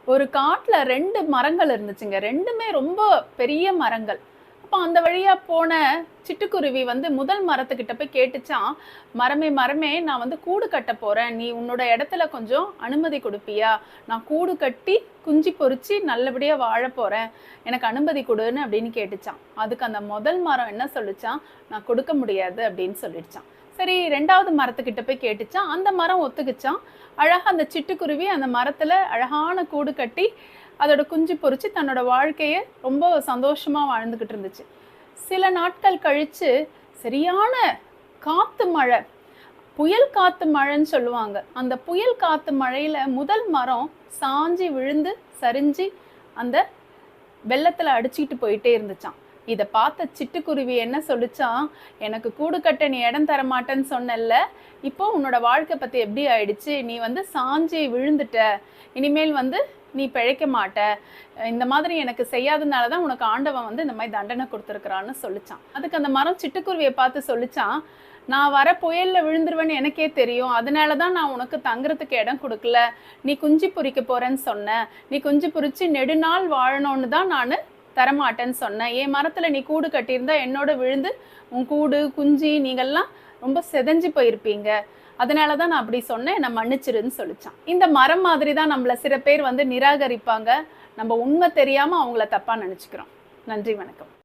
ஒரு காட்டுல 2 மரங்கள் இருந்துச்சுங்க. 2மே ரொம்ப பெரிய மரங்கள். அப்ப அந்த வழியா போன சிட்டுக்குருவி வந்து முதல் மரத்துக்கிட்ட போய் கேட்டுச்சாம், "மரமே, மரமே நான் வந்து கூடு கட்டப் போறேன். நீ உன்னோட இடத்துல கொஞ்சம் அனுமதி குடுப்பியா? நான் கூடு கட்டி, குஞ்சு பொரிச்சு நல்லபடியா வாழப் போறேன். எனக்கு அனுமதி குடுன்னு" அப்படின்னு கேட்டுச்சாம். அதுக்கு அந்த முதல் மரம் என்ன சொல்லுச்சாம், "நான் கொடுக்க முடியாது" அப்படின்னு சொல்லிடுச்சாம். சரி 2வது மரத்துக்கிட்ட போய் கேட்டுச்சாம். அந்த மரம் ஒத்துக்குச்சாம். அழகா அந்த சிட்டுக்குருவி அந்த மரத்துல அழகான கூடு கட்டி, அதோட குஞ்சு பொரிச்சு தன்னோட வாழ்க்கைய ரொம்ப சந்தோஷமா வாழ்ந்துகிட்டு இருந்துச்சு. சில நாட்கள் கழிச்சு சரியான காத்து மழை, புயல் காத்து மழைன்னு சொல்லுவாங்க. அந்த புயல் காத்து மழையில முதல் மரம் சாஞ்சு விழுந்து, சரிஞ்சு அந்த வெள்ளத்துல அடிச்சுக்கிட்டு போயிட்டே இருந்துச்சாம். இத பார்த்த சிட்டுக்குருவி என்ன சொல்லுச்சாம், "எனக்கு கூடு கட்ட நீ இடம் தர மாட்டேன்னு சொன்னல்ல, இப்போ உன்னோட வாழ்க்கை பத்தி எப்படி ஆயிடுச்சு? நீ வந்து சாஞ்சு விழுந்துட்ட. இனிமேல் வந்து நீ பிழைக்க மாட்ட. இந்த மாதிரி எனக்கு செய்யாதனால தான் உனக்கு ஆண்டவன் வந்து இந்த மாதிரி தண்டனை கொடுத்துருக்குறான்னு" சொல்லுச்சாம். அதுக்கு அந்த மரம் சிட்டுக்குருவியை பார்த்து சொல்லுச்சாம், "நான் வர புயல்ல விழுந்துருவேன்னு எனக்கே தெரியும். அதனால தான் நான் உனக்கு தங்குறதுக்கு இடம் கொடுக்கல. நீ குஞ்சு பொரிக்க போறேன்னு சொன்ன. நீ குஞ்சு பொரிச்சு நெடுநாள் வாழணும்னு தான் நானு தரமாட்டேன்னு சொன்னேன். என் மரத்துல நீ கூடு கட்டியிருந்தா என்னோட விழுந்து உன் கூடு, குஞ்சு நீங்கள்லாம் ரொம்ப செதஞ்சு போயிருப்பீங்க. அதனால தான் நான் அப்படி சொன்னேன். என்னை மன்னிச்சிருன்னு" சொல்லிச்சான். இந்த மரம் மாதிரி தான் நம்மள சில பேர் வந்து நிராகரிப்பாங்க. நம்ம உண்மை தெரியாம அவங்கள தப்பா நினைச்சுக்கிறோம். நன்றி, வணக்கம்.